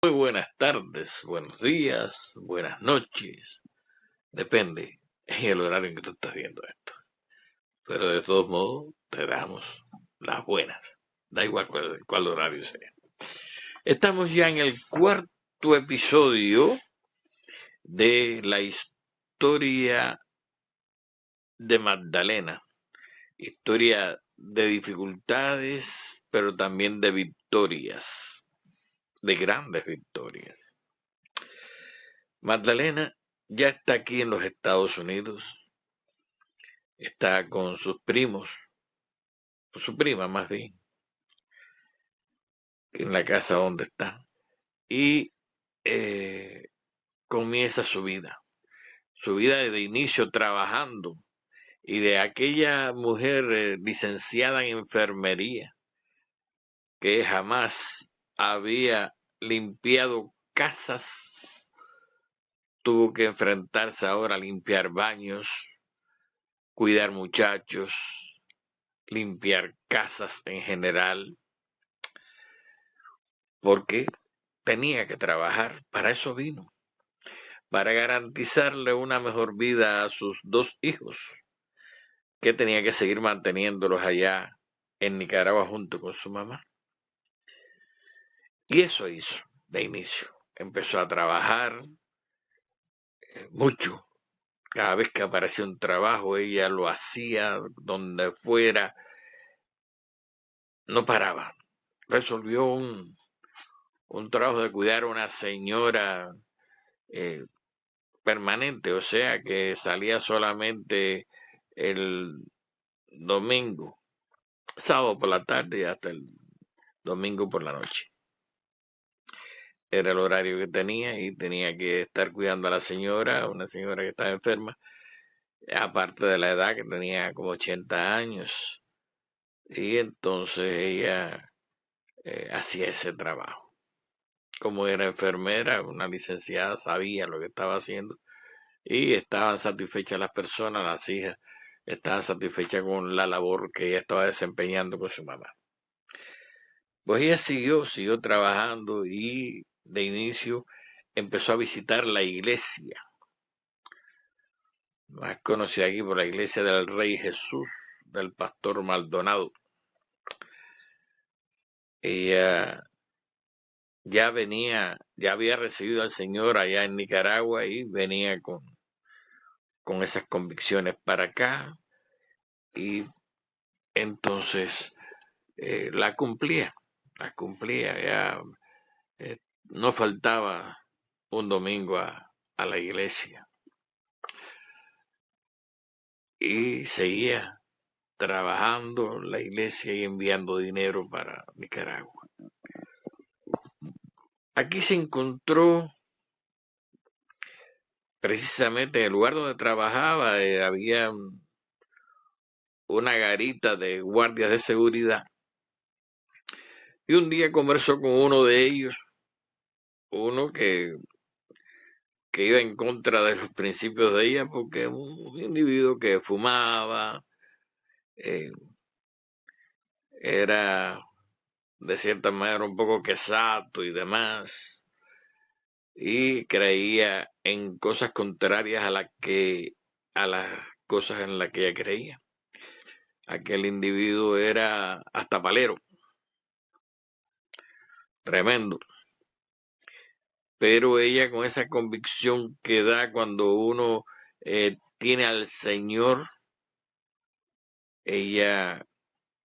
Muy buenas tardes, buenos días, buenas noches. Depende en el horario en que tú estás viendo esto. Pero de todos modos, te damos las buenas. Da igual cuál horario sea. Estamos ya en el cuarto episodio de la historia de Magdalena. Historia de dificultades, pero también de victorias. De grandes victorias. Magdalena ya está aquí en los Estados Unidos, está con sus primos, con su prima más bien, en la casa donde está, y comienza su vida de inicio trabajando, y de aquella mujer licenciada en enfermería, que jamás había limpiado casas, tuvo que enfrentarse ahora a limpiar baños, cuidar muchachos, limpiar casas en general, porque tenía que trabajar, para eso vino, para garantizarle una mejor vida a sus dos hijos, que tenía que seguir manteniéndolos allá en Nicaragua junto con su mamá. Y eso hizo de inicio. Empezó a trabajar mucho. Cada vez que aparecía un trabajo, ella lo hacía donde fuera. No paraba. Resolvió un trabajo de cuidar a una señora permanente, o sea que salía solamente el domingo, sábado por la tarde y hasta el domingo por la noche. Era el horario que tenía y tenía que estar cuidando a la señora, una señora que estaba enferma, aparte de la edad que tenía como 80 años. Y entonces ella hacía ese trabajo. Como era enfermera, una licenciada, sabía lo que estaba haciendo y estaban satisfechas las personas, las hijas estaban satisfechas con la labor que ella estaba desempeñando con su mamá. Pues ella siguió trabajando y de inicio empezó a visitar la iglesia, más conocida aquí por la iglesia del Rey Jesús, del pastor Maldonado. Ella ya había recibido al Señor allá en Nicaragua y venía con esas convicciones para acá y entonces la cumplía, ya no faltaba un domingo a la iglesia y seguía trabajando la iglesia y enviando dinero para Nicaragua. Aquí se encontró precisamente en el lugar donde trabajaba, había una garita de guardias de seguridad y un día conversó con uno de ellos, uno que iba en contra de los principios de ella porque un individuo que fumaba, era de cierta manera un poco quesato y demás, y creía en cosas contrarias a las cosas en las que ella creía. Aquel individuo era hasta palero, tremendo. Pero ella, con esa convicción que da cuando uno tiene al Señor, ella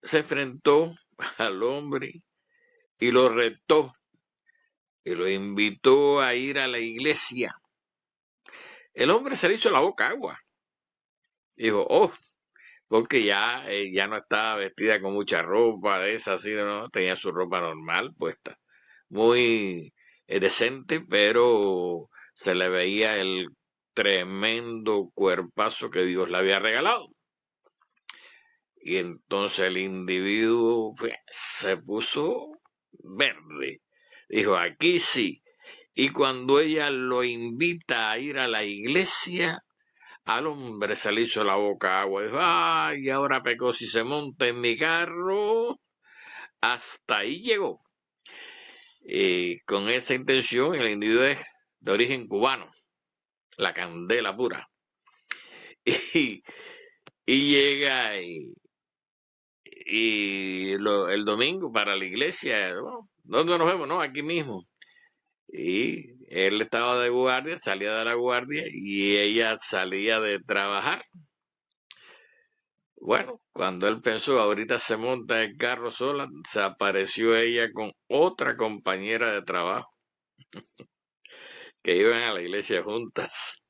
se enfrentó al hombre y lo retó y lo invitó a ir a la iglesia. El hombre se le hizo la boca agua. Dijo, oh, porque ya no estaba vestida con mucha ropa de esa, así, ¿no? Tenía su ropa normal puesta. Muy decente, pero se le veía el tremendo cuerpazo que Dios le había regalado. Y entonces el individuo se puso verde. Dijo, aquí sí. Y cuando ella lo invita a ir a la iglesia, al hombre se le hizo la boca agua. Dijo, ay, ahora pecó, si se monta en mi carro. Hasta ahí llegó. con esa intención. El individuo es de origen cubano, la candela pura. Y, y llega el domingo para la iglesia. ¿No? ¿Dónde nos vemos? No, aquí mismo. Y él estaba de guardia, salía de la guardia y ella salía de trabajar. Bueno, cuando él pensó, ahorita se monta el carro sola, se apareció ella con otra compañera de trabajo que iban a la iglesia juntas.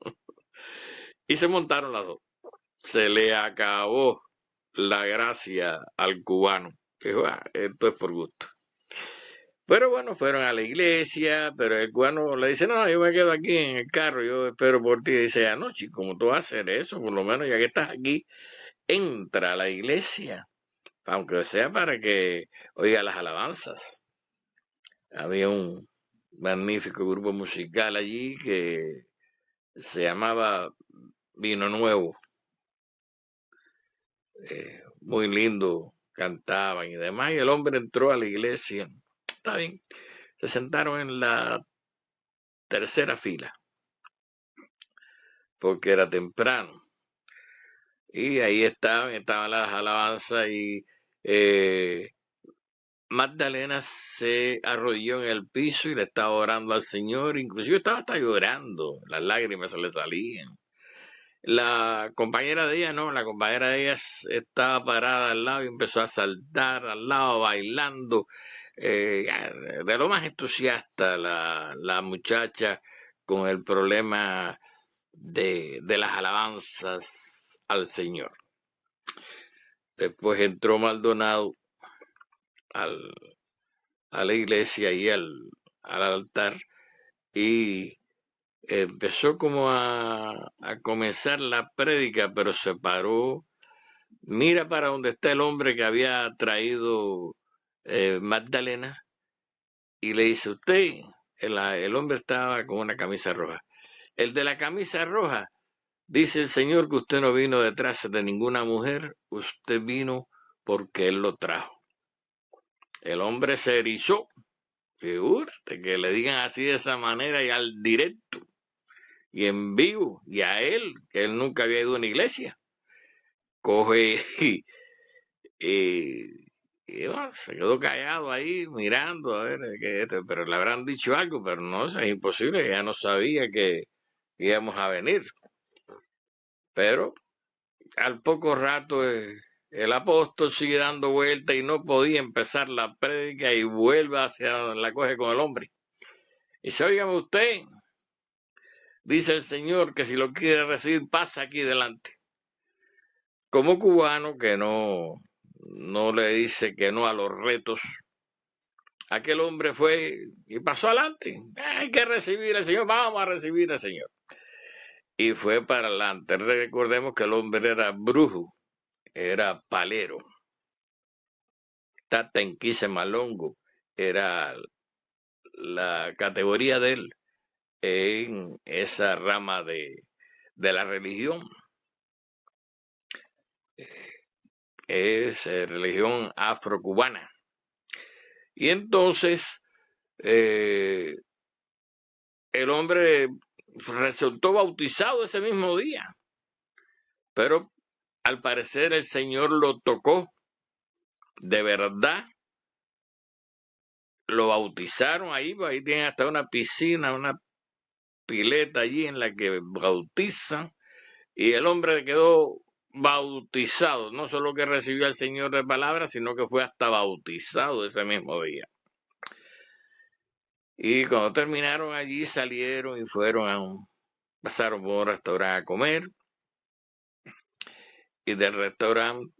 Y se montaron las dos. Se le acabó la gracia al cubano. Dijo, esto es por gusto. Pero bueno, fueron a la iglesia, pero el cubano le dice, no, yo me quedo aquí en el carro, yo espero por ti. Y dice, anoche, ¿cómo tú vas a hacer eso? Por lo menos ya que estás aquí, entra a la iglesia, aunque sea para que oiga las alabanzas. Había un magnífico grupo musical allí que se llamaba Vino Nuevo. Muy lindo, cantaban y demás. Y el hombre entró a la iglesia. Está bien. Se sentaron en la tercera fila, porque era temprano. Y ahí estaban las alabanzas y Magdalena se arrodilló en el piso y le estaba orando al Señor. Inclusive estaba hasta llorando, las lágrimas se le salían. La compañera de ella, no, la compañera de ella estaba parada al lado y empezó a saltar al lado, bailando, de lo más entusiasta la muchacha con el problema de las alabanzas al Señor. Después entró Maldonado a la iglesia y al altar y empezó como a comenzar la prédica, pero se paró. Mira para donde está el hombre que había traído Magdalena y le dice, usted, el hombre estaba con una camisa roja. El de la camisa roja, dice el Señor que usted no vino detrás de ninguna mujer, usted vino porque Él lo trajo. El hombre se erizó. Figúrate que le digan así de esa manera y al directo y en vivo y a él, que él nunca había ido a una iglesia. Coge y bueno, se quedó callado ahí mirando a ver pero le habrán dicho algo, pero no, es imposible, ya no sabía que íbamos a venir. Pero al poco rato el apóstol sigue dando vuelta y no podía empezar la prédica y vuelve hacia la coge con el hombre. Y dice, óigame usted, dice el Señor que si lo quiere recibir, pasa aquí delante. Como cubano que no le dice que no a los retos, aquel hombre fue y pasó adelante. Hay que recibir al Señor, vamos a recibir al Señor. Y fue para adelante. Recordemos que el hombre era brujo, era palero. Tata Enquise Malongo era la categoría de él en esa rama de la religión. Es religión afrocubana. Y entonces el hombre resultó bautizado ese mismo día, pero al parecer el Señor lo tocó de verdad, lo bautizaron ahí tienen hasta una piscina, una pileta allí en la que bautizan, y el hombre quedó bautizado, no solo que recibió al Señor de palabra, sino que fue hasta bautizado ese mismo día. Y cuando terminaron allí, salieron y pasaron por un restaurante a comer, y del restaurante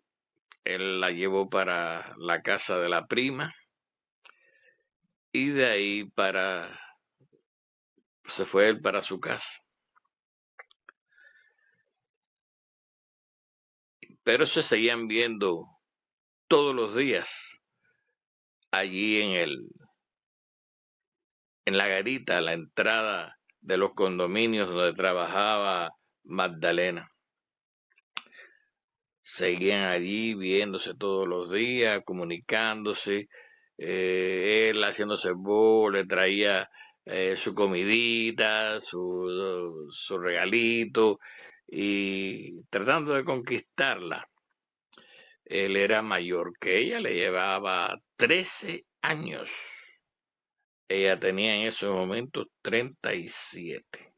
él la llevó para la casa de la prima, y de ahí se fue él para su casa. Pero se seguían viendo todos los días allí en la garita, a la entrada de los condominios donde trabajaba Magdalena. Seguían allí viéndose todos los días, comunicándose, él haciéndose le traía su comidita, su regalito, y tratando de conquistarla. Él era mayor que ella, le llevaba 13 años. Ella tenía en esos momentos 37.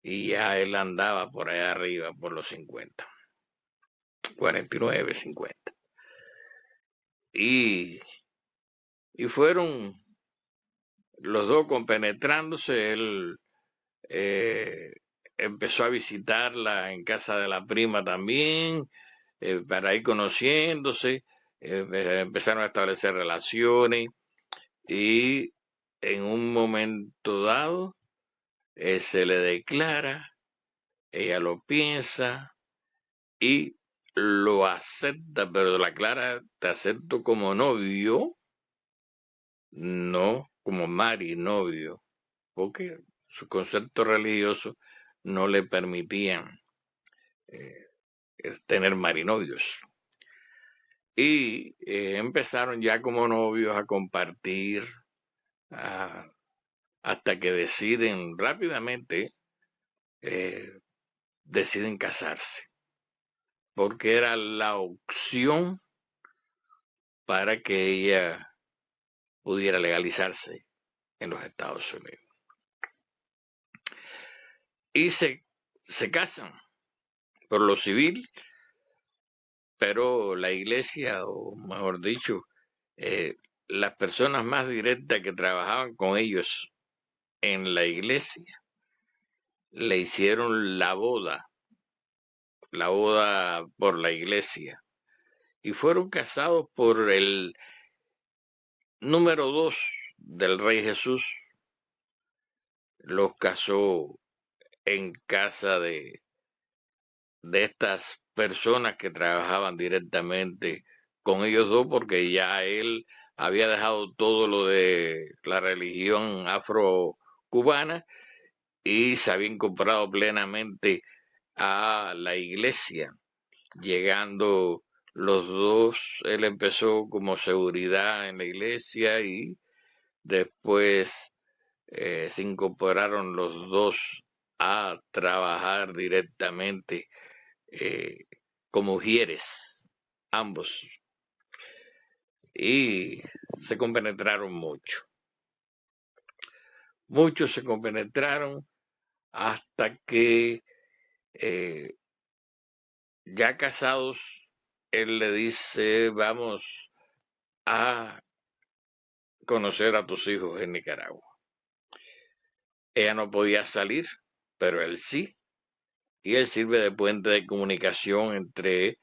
Y ya él andaba por allá arriba, por los 50. 49, 50. Y fueron los dos compenetrándose. Él empezó a visitarla en casa de la prima también, para ir conociéndose. Empezaron a establecer relaciones y en un momento dado se le declara, ella lo piensa y lo acepta, pero la clara, te acepto como novio, no como marinovio, porque su concepto religioso no le permitían tener marinovios. Y empezaron ya como novios a compartir, hasta que deciden rápidamente, deciden casarse, porque era la opción para que ella pudiera legalizarse en los Estados Unidos. Y se casan por lo civil, pero la iglesia, o mejor dicho, las personas más directas que trabajaban con ellos en la iglesia, le hicieron la boda por la iglesia, y fueron casados por el número 2 del Rey Jesús. Los casó en casa de estas personas que trabajaban directamente con ellos dos, porque ya él había dejado todo lo de la religión afro-cubana y se había incorporado plenamente a la iglesia. Llegando los dos, él empezó como seguridad en la iglesia y después se incorporaron los dos a trabajar directamente como ujieres, ambos, y se compenetraron mucho. Muchos se compenetraron hasta que ya casados, él le dice, vamos a conocer a tus hijos en Nicaragua. Ella no podía salir, pero él sí, y él sirve de puente de comunicación entre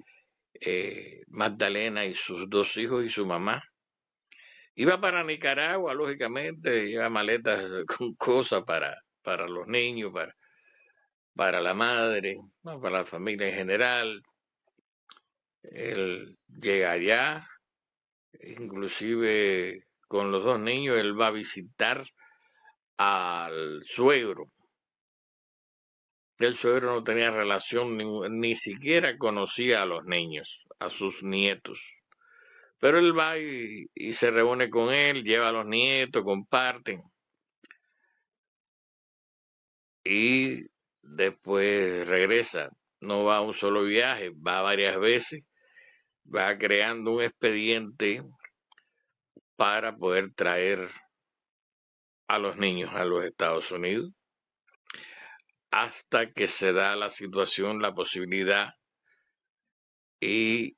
Magdalena y sus dos hijos y su mamá. Iba para Nicaragua, lógicamente, lleva maletas con cosas para los niños, para la madre, para la familia en general. Él llega allá, inclusive con los dos niños, él va a visitar al suegro. El suegro no tenía relación, ni siquiera conocía a los niños, a sus nietos. Pero él va y se reúne con él, lleva a los nietos, comparten. Y después regresa. No va a un solo viaje, va varias veces. Va creando un expediente para poder traer a los niños a los Estados Unidos, hasta que se da la situación, la posibilidad, y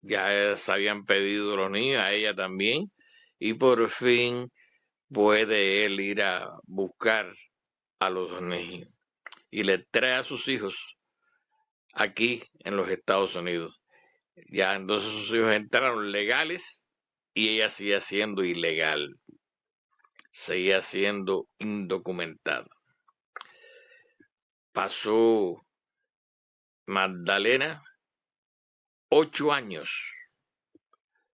ya se habían pedido los niños, a ella también, y por fin puede él ir a buscar a los dos niños y le trae a sus hijos aquí en los Estados Unidos. Ya entonces sus hijos entraron legales y ella seguía siendo ilegal, seguía siendo indocumentada. Pasó Magdalena 8 años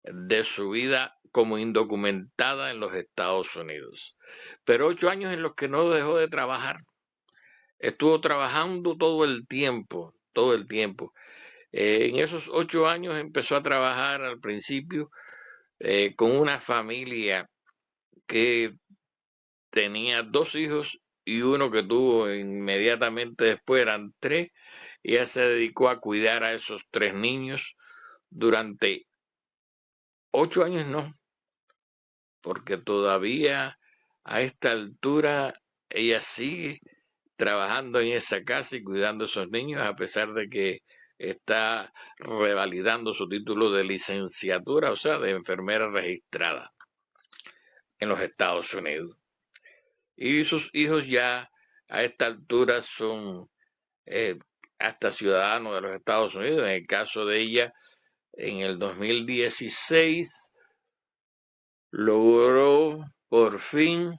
de su vida como indocumentada en los Estados Unidos, pero 8 años en los que no dejó de trabajar. Estuvo trabajando todo el tiempo, todo el tiempo. En esos 8 años empezó a trabajar al principio con una familia que tenía 2 hijos y uno que tuvo inmediatamente después, eran 3. Ella se dedicó a cuidar a esos 3 niños durante 8 años, no, porque todavía a esta altura ella sigue trabajando en esa casa y cuidando a esos niños, a pesar de que está revalidando su título de licenciatura, o sea, de enfermera registrada en los Estados Unidos. Y sus hijos ya a esta altura son hasta ciudadanos de los Estados Unidos. En el caso de ella, en el 2016 logró por fin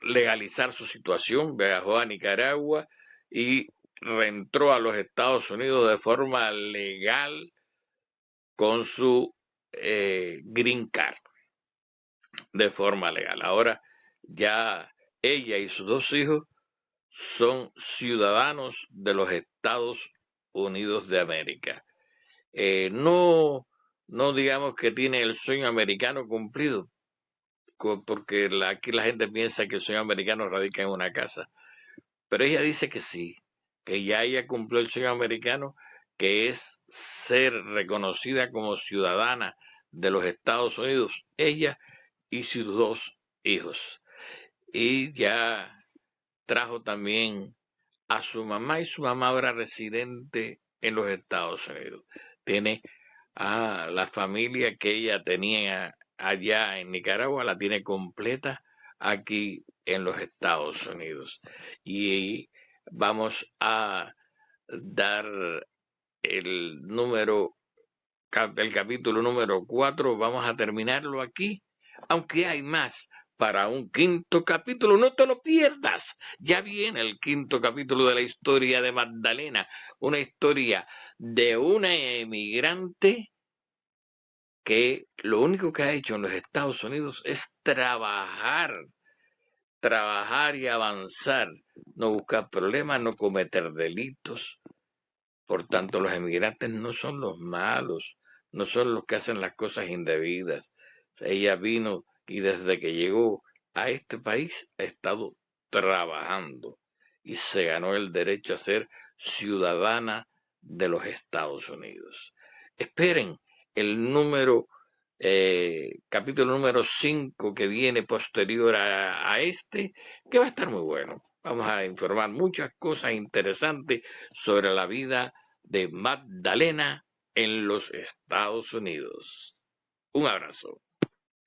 legalizar su situación, viajó a Nicaragua y reentró a los Estados Unidos de forma legal con su green card, de forma legal. Ahora ya ella y sus 2 hijos son ciudadanos de los Estados Unidos de América. No, no digamos que tiene el sueño americano cumplido, porque aquí la gente piensa que el sueño americano radica en una casa. Pero ella dice que sí, que ya ella cumplió el sueño americano, que es ser reconocida como ciudadana de los Estados Unidos, ella y sus 2 hijos. Y ya trajo también a su mamá, y su mamá ahora residente en los Estados Unidos. Tiene a la familia que ella tenía allá en Nicaragua, la tiene completa aquí en los Estados Unidos. Y vamos a dar el capítulo número 4, vamos a terminarlo aquí, aunque hay más para un quinto capítulo, no te lo pierdas. Ya viene el quinto capítulo de la historia de Magdalena, una historia de una emigrante que lo único que ha hecho en los Estados Unidos es trabajar y avanzar, no buscar problemas, no cometer delitos. Por tanto, los emigrantes no son los malos, no son los que hacen las cosas indebidas. O sea, ella vino y desde que llegó a este país ha estado trabajando y se ganó el derecho a ser ciudadana de los Estados Unidos. Esperen el capítulo número 5 que viene posterior a este, que va a estar muy bueno. Vamos a informar muchas cosas interesantes sobre la vida de Magdalena en los Estados Unidos. Un abrazo.